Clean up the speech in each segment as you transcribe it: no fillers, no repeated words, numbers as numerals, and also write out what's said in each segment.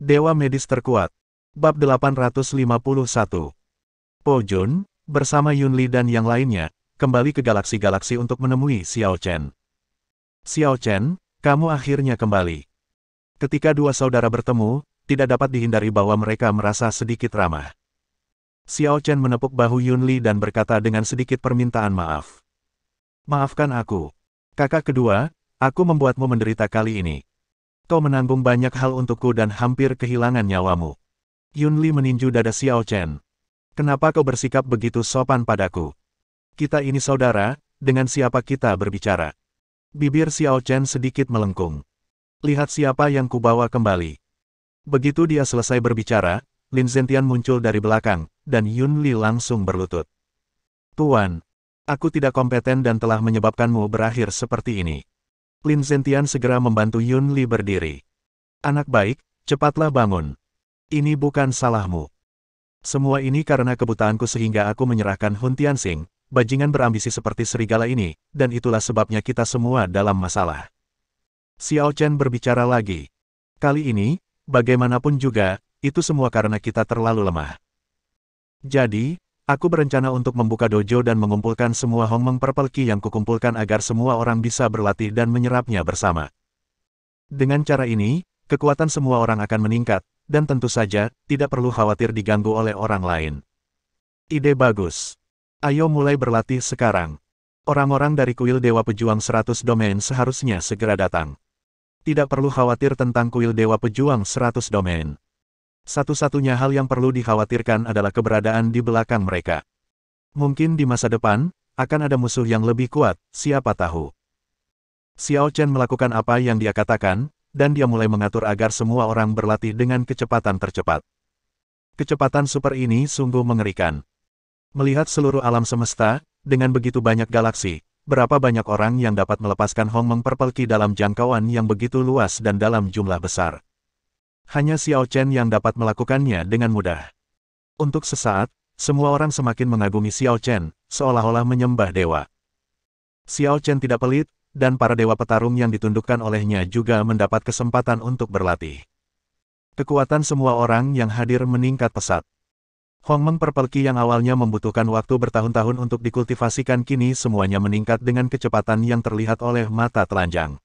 Dewa Medis Terkuat. Bab 851. Po Jun, bersama Yunli dan yang lainnya, kembali ke galaksi-galaksi untuk menemui Xiao Chen. Xiao Chen, kamu akhirnya kembali. Ketika dua saudara bertemu, tidak dapat dihindari bahwa mereka merasa sedikit ramah. Xiao Chen menepuk bahu Yunli dan berkata dengan sedikit permintaan maaf. Maafkan aku. Kakak kedua, aku membuatmu menderita kali ini. Kau menanggung banyak hal untukku dan hampir kehilangan nyawamu. Yunli meninju dada Xiao Chen. Kenapa kau bersikap begitu sopan padaku? Kita ini saudara, dengan siapa kita berbicara? Bibir Xiao Chen sedikit melengkung. Lihat siapa yang kubawa kembali. Begitu dia selesai berbicara, Lin Zentian muncul dari belakang, dan Yunli langsung berlutut. Tuan, aku tidak kompeten dan telah menyebabkanmu berakhir seperti ini. Lin Zentian segera membantu Yunli berdiri. Anak baik, cepatlah bangun. Ini bukan salahmu. Semua ini karena kebutaanku sehingga aku menyerahkan Hun Tianxing, bajingan berambisi seperti serigala ini, dan itulah sebabnya kita semua dalam masalah. Xiao Chen berbicara lagi. Kali ini, bagaimanapun juga, itu semua karena kita terlalu lemah. Jadi, aku berencana untuk membuka dojo dan mengumpulkan semua Hongmeng Purple Ki yang kukumpulkan agar semua orang bisa berlatih dan menyerapnya bersama. Dengan cara ini, kekuatan semua orang akan meningkat, dan tentu saja, tidak perlu khawatir diganggu oleh orang lain. Ide bagus. Ayo mulai berlatih sekarang. Orang-orang dari kuil Dewa Pejuang 100 Domain seharusnya segera datang. Tidak perlu khawatir tentang kuil Dewa Pejuang 100 Domain. Satu-satunya hal yang perlu dikhawatirkan adalah keberadaan di belakang mereka. Mungkin di masa depan, akan ada musuh yang lebih kuat, siapa tahu. Xiao Chen melakukan apa yang dia katakan, dan dia mulai mengatur agar semua orang berlatih dengan kecepatan tercepat. Kecepatan super ini sungguh mengerikan. Melihat seluruh alam semesta, dengan begitu banyak galaksi, berapa banyak orang yang dapat melepaskan Hongmeng Purple Ki dalam jangkauan yang begitu luas dan dalam jumlah besar. Hanya Xiao Chen yang dapat melakukannya dengan mudah. Untuk sesaat, semua orang semakin mengagumi Xiao Chen, seolah-olah menyembah dewa. Xiao Chen tidak pelit, dan para dewa petarung yang ditundukkan olehnya juga mendapat kesempatan untuk berlatih. Kekuatan semua orang yang hadir meningkat pesat. Hongmeng Purple Ki yang awalnya membutuhkan waktu bertahun-tahun untuk dikultivasikan kini semuanya meningkat dengan kecepatan yang terlihat oleh mata telanjang.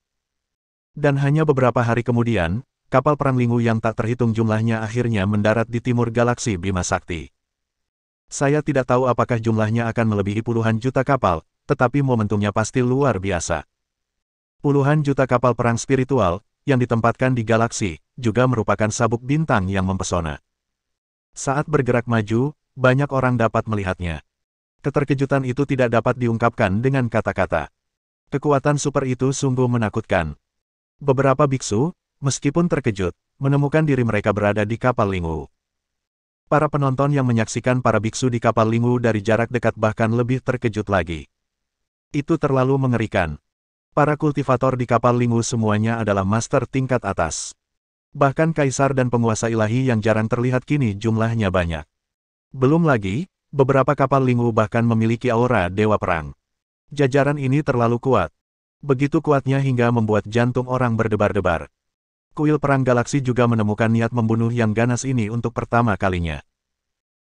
Dan hanya beberapa hari kemudian, kapal perang Linghu yang tak terhitung jumlahnya akhirnya mendarat di timur galaksi Bima Sakti. Saya tidak tahu apakah jumlahnya akan melebihi puluhan juta kapal, tetapi momentumnya pasti luar biasa. Puluhan juta kapal perang spiritual, yang ditempatkan di galaksi, juga merupakan sabuk bintang yang mempesona. Saat bergerak maju, banyak orang dapat melihatnya. Keterkejutan itu tidak dapat diungkapkan dengan kata-kata. Kekuatan super itu sungguh menakutkan. Beberapa biksu, meskipun terkejut, menemukan diri mereka berada di kapal Linghu. Para penonton yang menyaksikan para biksu di kapal Linghu dari jarak dekat bahkan lebih terkejut lagi. Itu terlalu mengerikan. Para kultivator di kapal Linghu semuanya adalah master tingkat atas. Bahkan kaisar dan penguasa ilahi yang jarang terlihat kini jumlahnya banyak. Belum lagi, beberapa kapal Linghu bahkan memiliki aura dewa perang. Jajaran ini terlalu kuat. Begitu kuatnya hingga membuat jantung orang berdebar-debar. Kuil Perang Galaksi juga menemukan niat membunuh yang ganas ini untuk pertama kalinya.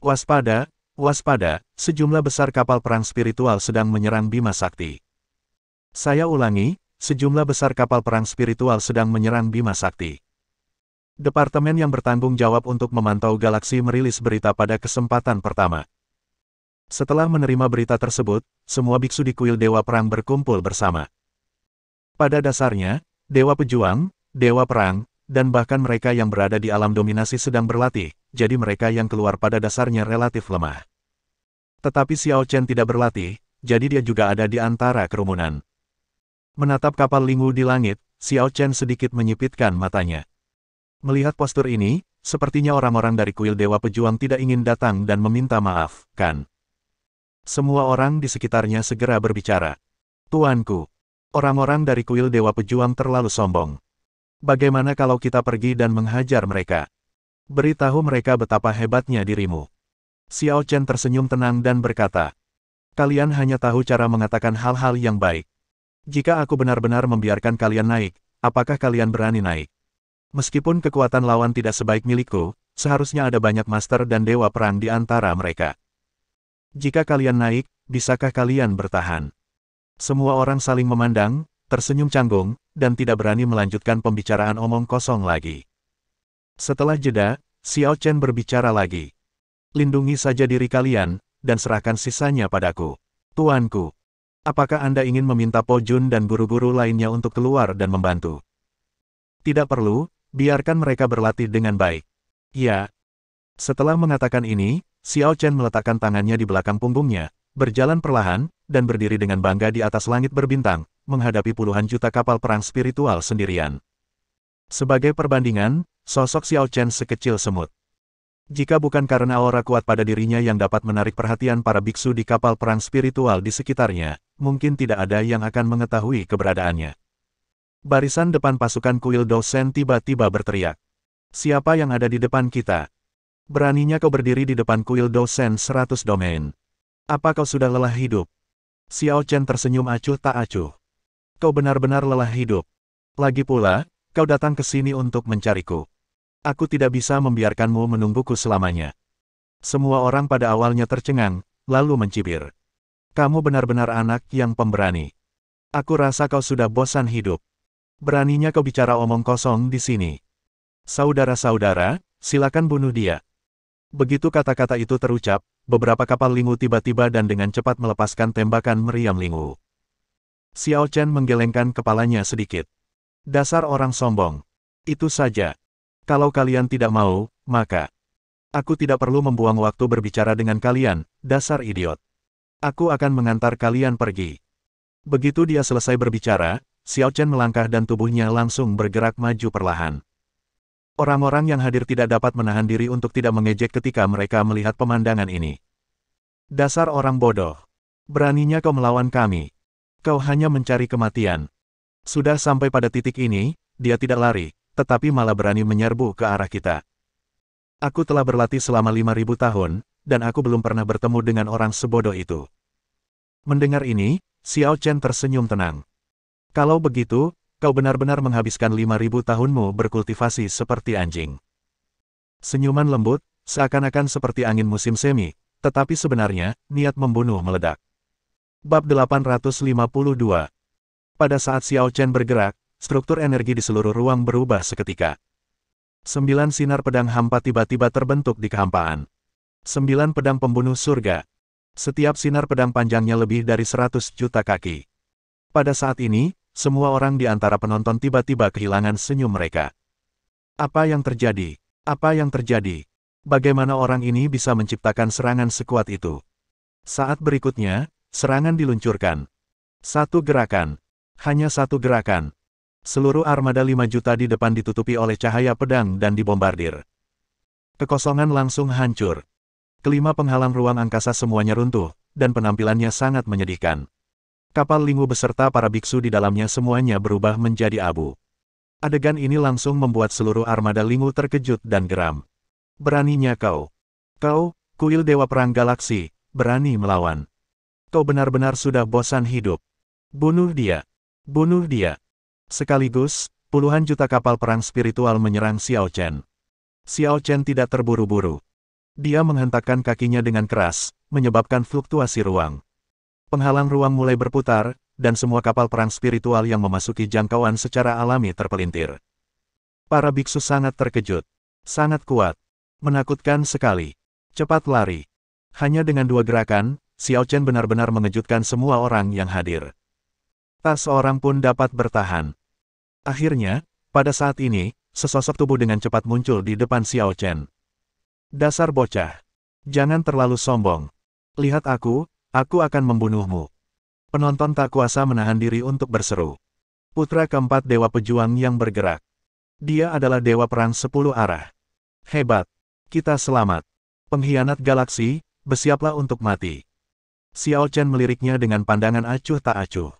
Waspada, waspada, sejumlah besar kapal perang spiritual sedang menyerang Bima Sakti. Saya ulangi, sejumlah besar kapal perang spiritual sedang menyerang Bima Sakti. Departemen yang bertanggung jawab untuk memantau galaksi merilis berita pada kesempatan pertama. Setelah menerima berita tersebut, semua biksu di kuil Dewa Perang berkumpul bersama. Pada dasarnya, Dewa Pejuang, Dewa Perang, dan bahkan mereka yang berada di alam dominasi sedang berlatih, jadi mereka yang keluar pada dasarnya relatif lemah. Tetapi Xiao Chen tidak berlatih, jadi dia juga ada di antara kerumunan. Menatap kapal Linghu di langit, Xiao Chen sedikit menyipitkan matanya. Melihat postur ini, sepertinya orang-orang dari kuil Dewa Pejuang tidak ingin datang dan meminta maaf, kan? Semua orang di sekitarnya segera berbicara. Tuanku, orang-orang dari kuil Dewa Pejuang terlalu sombong. Bagaimana kalau kita pergi dan menghajar mereka? Beritahu mereka betapa hebatnya dirimu. Xiao Chen tersenyum tenang dan berkata, kalian hanya tahu cara mengatakan hal-hal yang baik. Jika aku benar-benar membiarkan kalian naik, apakah kalian berani naik? Meskipun kekuatan lawan tidak sebaik milikku, seharusnya ada banyak master dan dewa perang di antara mereka. Jika kalian naik, bisakah kalian bertahan? Semua orang saling memandang, tersenyum canggung, dan tidak berani melanjutkan pembicaraan omong kosong lagi. Setelah jeda, Xiao Chen berbicara lagi. Lindungi saja diri kalian, dan serahkan sisanya padaku. Tuanku, apakah Anda ingin meminta Po Jun dan guru-guru lainnya untuk keluar dan membantu? Tidak perlu, biarkan mereka berlatih dengan baik. Ya. Setelah mengatakan ini, Xiao Chen meletakkan tangannya di belakang punggungnya, berjalan perlahan, dan berdiri dengan bangga di atas langit berbintang, menghadapi puluhan juta kapal perang spiritual sendirian. Sebagai perbandingan, sosok Xiao Chen sekecil semut. Jika bukan karena aura kuat pada dirinya yang dapat menarik perhatian para biksu di kapal perang spiritual di sekitarnya, mungkin tidak ada yang akan mengetahui keberadaannya. Barisan depan pasukan kuil Dosen tiba-tiba berteriak. Siapa yang ada di depan kita? Beraninya kau berdiri di depan kuil Dosen 100 domain. Apa kau sudah lelah hidup? Xiao Chen tersenyum acuh tak acuh. Kau benar-benar lelah hidup. Lagi pula, kau datang ke sini untuk mencariku. Aku tidak bisa membiarkanmu menungguku selamanya. Semua orang pada awalnya tercengang, lalu mencibir. Kamu benar-benar anak yang pemberani. Aku rasa kau sudah bosan hidup. Beraninya kau bicara omong kosong di sini. Saudara-saudara, silakan bunuh dia. Begitu kata-kata itu terucap, beberapa kapal Lingu tiba-tiba dan dengan cepat melepaskan tembakan meriam Lingu. Xiao Chen menggelengkan kepalanya sedikit. Dasar orang sombong. Itu saja. Kalau kalian tidak mau, maka aku tidak perlu membuang waktu berbicara dengan kalian, dasar idiot. Aku akan mengantar kalian pergi. Begitu dia selesai berbicara, Xiao Chen melangkah dan tubuhnya langsung bergerak maju perlahan. Orang-orang yang hadir tidak dapat menahan diri untuk tidak mengejek ketika mereka melihat pemandangan ini. Dasar orang bodoh. Beraninya kau melawan kami. Kau hanya mencari kematian. Sudah sampai pada titik ini, dia tidak lari, tetapi malah berani menyerbu ke arah kita. Aku telah berlatih selama 5.000 tahun, dan aku belum pernah bertemu dengan orang sebodoh itu. Mendengar ini, Xiao Chen tersenyum tenang. Kalau begitu, kau benar-benar menghabiskan 5.000 tahunmu berkultivasi seperti anjing. Senyuman lembut, seakan-akan seperti angin musim semi, tetapi sebenarnya, niat membunuh meledak. Bab 852. Pada saat Xiao Chen bergerak, struktur energi di seluruh ruang berubah seketika. 9 sinar pedang hampa tiba-tiba terbentuk di kehampaan. 9 pedang pembunuh surga. Setiap sinar pedang panjangnya lebih dari 100 juta kaki. Pada saat ini, semua orang di antara penonton tiba-tiba kehilangan senyum mereka. Apa yang terjadi? Apa yang terjadi? Bagaimana orang ini bisa menciptakan serangan sekuat itu? Saat berikutnya, serangan diluncurkan. Satu gerakan. Hanya satu gerakan. Seluruh armada 5 juta di depan ditutupi oleh cahaya pedang dan dibombardir. Kekosongan langsung hancur. Kelima penghalang ruang angkasa semuanya runtuh, dan penampilannya sangat menyedihkan. Kapal Lingu beserta para biksu di dalamnya semuanya berubah menjadi abu. Adegan ini langsung membuat seluruh armada Lingu terkejut dan geram. Beraninya kau. Kau, kuil Dewa Perang Galaksi, berani melawan. Kau benar-benar sudah bosan hidup. Bunuh dia. Bunuh dia. Sekaligus, puluhan juta kapal perang spiritual menyerang Xiao Chen. Xiao Chen tidak terburu-buru. Dia menghentakkan kakinya dengan keras, menyebabkan fluktuasi ruang. Penghalang ruang mulai berputar, dan semua kapal perang spiritual yang memasuki jangkauan secara alami terpelintir. Para biksu sangat terkejut. Sangat kuat. Menakutkan sekali. Cepat lari. Hanya dengan 2 gerakan, Xiao Chen benar-benar mengejutkan semua orang yang hadir. Tak seorang pun dapat bertahan. Akhirnya, pada saat ini, sesosok tubuh dengan cepat muncul di depan Xiao Chen. Dasar bocah. Jangan terlalu sombong. Lihat aku akan membunuhmu. Penonton tak kuasa menahan diri untuk berseru. Putra keempat Dewa Pejuang yang bergerak. Dia adalah Dewa Perang 10 arah. Hebat. Kita selamat. Pengkhianat galaksi, bersiaplah untuk mati. Xiao Chen meliriknya dengan pandangan acuh tak acuh.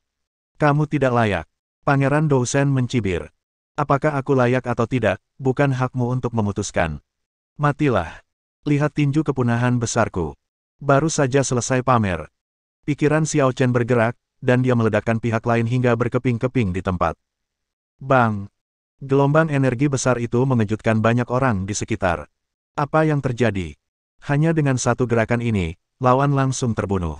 Kamu tidak layak. Pangeran Dousen mencibir. Apakah aku layak atau tidak, bukan hakmu untuk memutuskan. Matilah. Lihat tinju kepunahan besarku. Baru saja selesai pamer. Pikiran Xiao Chen bergerak, dan dia meledakkan pihak lain hingga berkeping-keping di tempat. Bang! Gelombang energi besar itu mengejutkan banyak orang di sekitar. Apa yang terjadi? Hanya dengan satu gerakan ini, lawan langsung terbunuh.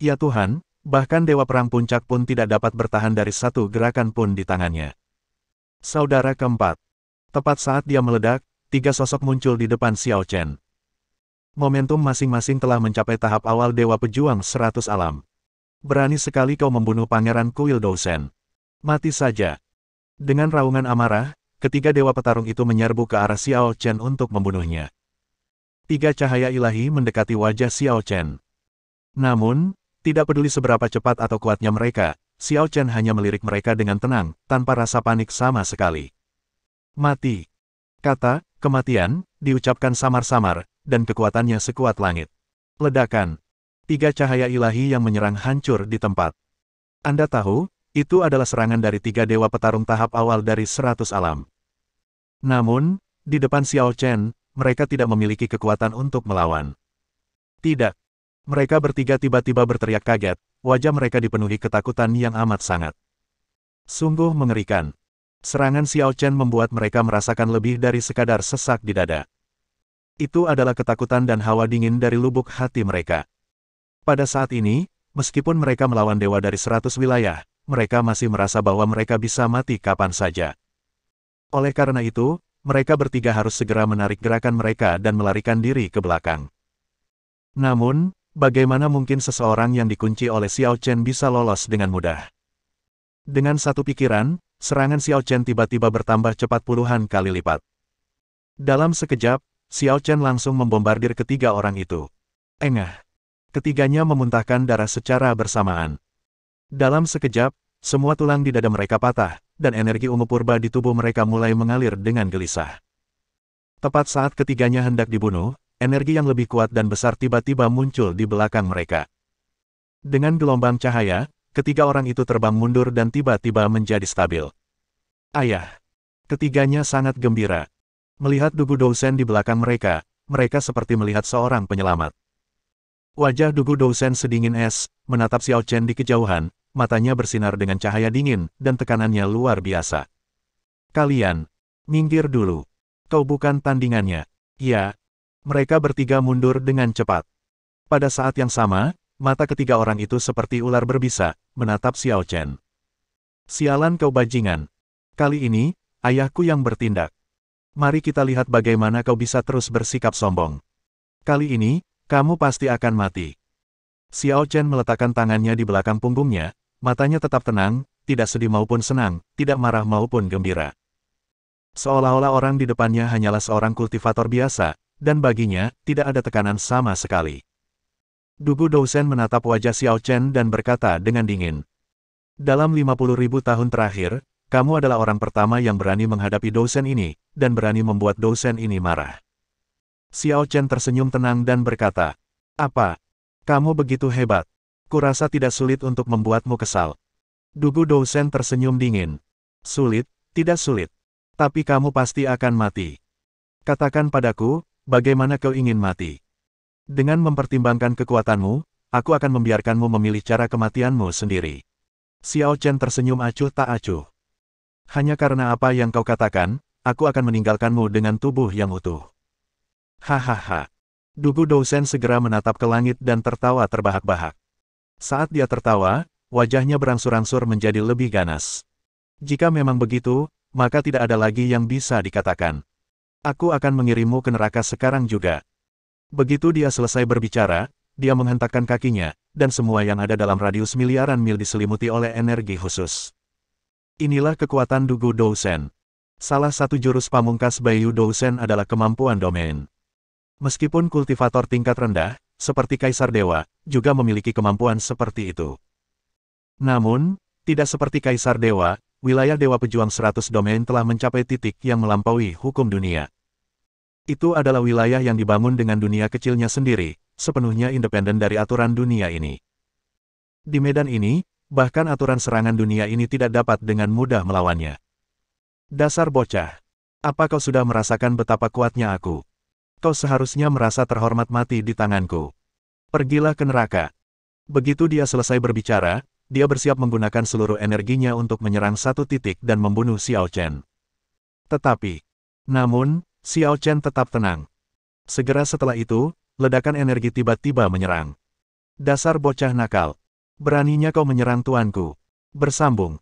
Ya Tuhan, bahkan Dewa Perang Puncak pun tidak dapat bertahan dari satu gerakan pun di tangannya. Saudara keempat. Tepat saat dia meledak, tiga sosok muncul di depan Xiao Chen. Momentum masing-masing telah mencapai tahap awal Dewa Pejuang 100 Alam. Berani sekali kau membunuh Pangeran Kuil Dousen. Mati saja. Dengan raungan amarah, ketiga dewa petarung itu menyerbu ke arah Xiao Chen untuk membunuhnya. Tiga cahaya ilahi mendekati wajah Xiao Chen. Namun, tidak peduli seberapa cepat atau kuatnya mereka, Xiao Chen hanya melirik mereka dengan tenang, tanpa rasa panik sama sekali. Mati. Kata, kematian, diucapkan samar-samar, dan kekuatannya sekuat langit. Ledakan. Tiga cahaya ilahi yang menyerang hancur di tempat. Anda tahu, itu adalah serangan dari tiga dewa petarung tahap awal dari 100 alam. Namun, di depan Xiao Chen, mereka tidak memiliki kekuatan untuk melawan. Tidak. Mereka bertiga tiba-tiba berteriak kaget, wajah mereka dipenuhi ketakutan yang amat sangat. Sungguh mengerikan. Serangan Xiao Chen membuat mereka merasakan lebih dari sekadar sesak di dada. Itu adalah ketakutan dan hawa dingin dari lubuk hati mereka. Pada saat ini, meskipun mereka melawan dewa dari 100 wilayah, mereka masih merasa bahwa mereka bisa mati kapan saja. Oleh karena itu, mereka bertiga harus segera menarik gerakan mereka dan melarikan diri ke belakang. Namun, bagaimana mungkin seseorang yang dikunci oleh Xiao Chen bisa lolos dengan mudah? Dengan satu pikiran, serangan Xiao Chen tiba-tiba bertambah cepat puluhan kali lipat. Dalam sekejap, Xiao Chen langsung membombardir ketiga orang itu. Engah. Ketiganya memuntahkan darah secara bersamaan. Dalam sekejap, semua tulang di dada mereka patah, dan energi ungu purba di tubuh mereka mulai mengalir dengan gelisah. Tepat saat ketiganya hendak dibunuh, energi yang lebih kuat dan besar tiba-tiba muncul di belakang mereka. Dengan gelombang cahaya, ketiga orang itu terbang mundur dan tiba-tiba menjadi stabil. Ayah! Ketiganya sangat gembira. Melihat Dugu Dousen di belakang mereka, mereka seperti melihat seorang penyelamat. Wajah Dugu Dousen sedingin es, menatap Xiao Chen di kejauhan, matanya bersinar dengan cahaya dingin, dan tekanannya luar biasa. Kalian, minggir dulu. Kau bukan tandingannya. Ya. Mereka bertiga mundur dengan cepat. Pada saat yang sama, mata ketiga orang itu seperti ular berbisa, menatap Xiao Chen. Sialan kau bajingan. Kali ini, ayahku yang bertindak. Mari kita lihat bagaimana kau bisa terus bersikap sombong. Kali ini, kamu pasti akan mati. Xiao Chen meletakkan tangannya di belakang punggungnya, matanya tetap tenang, tidak sedih maupun senang, tidak marah maupun gembira. Seolah-olah orang di depannya hanyalah seorang kultivator biasa, dan baginya, tidak ada tekanan sama sekali. Dugu Dousen menatap wajah Xiao Chen dan berkata dengan dingin. Dalam 50.000 tahun terakhir, kamu adalah orang pertama yang berani menghadapi Dousen ini, dan berani membuat Dousen ini marah. Xiao Chen tersenyum tenang dan berkata, apa? Kamu begitu hebat. Kurasa tidak sulit untuk membuatmu kesal. Dugu Dousen tersenyum dingin. Sulit, tidak sulit. Tapi kamu pasti akan mati. Katakan padaku, bagaimana kau ingin mati? Dengan mempertimbangkan kekuatanmu, aku akan membiarkanmu memilih cara kematianmu sendiri. Xiao Chen tersenyum acuh tak acuh. Hanya karena apa yang kau katakan, aku akan meninggalkanmu dengan tubuh yang utuh. Hahaha. Dugu Dousen segera menatap ke langit dan tertawa terbahak-bahak. Saat dia tertawa, wajahnya berangsur-angsur menjadi lebih ganas. Jika memang begitu, maka tidak ada lagi yang bisa dikatakan. Aku akan mengirimmu ke neraka sekarang juga. Begitu dia selesai berbicara, dia menghentakkan kakinya, dan semua yang ada dalam radius miliaran mil diselimuti oleh energi khusus. Inilah kekuatan Dugu Dousen. Salah satu jurus pamungkas Baiyu Dousen adalah kemampuan domain. Meskipun kultivator tingkat rendah, seperti Kaisar Dewa, juga memiliki kemampuan seperti itu. Namun, tidak seperti Kaisar Dewa, wilayah Dewa Pejuang 100 domain telah mencapai titik yang melampaui hukum dunia. Itu adalah wilayah yang dibangun dengan dunia kecilnya sendiri, sepenuhnya independen dari aturan dunia ini. Di medan ini, bahkan aturan serangan dunia ini tidak dapat dengan mudah melawannya. Dasar bocah. Apa kau sudah merasakan betapa kuatnya aku? Kau seharusnya merasa terhormat mati di tanganku. Pergilah ke neraka. Begitu dia selesai berbicara, dia bersiap menggunakan seluruh energinya untuk menyerang satu titik dan membunuh Xiao Chen. Namun, Xiao Chen tetap tenang. Segera setelah itu, ledakan energi tiba-tiba menyerang. Dasar bocah nakal. Beraninya kau menyerang tuanku. Bersambung.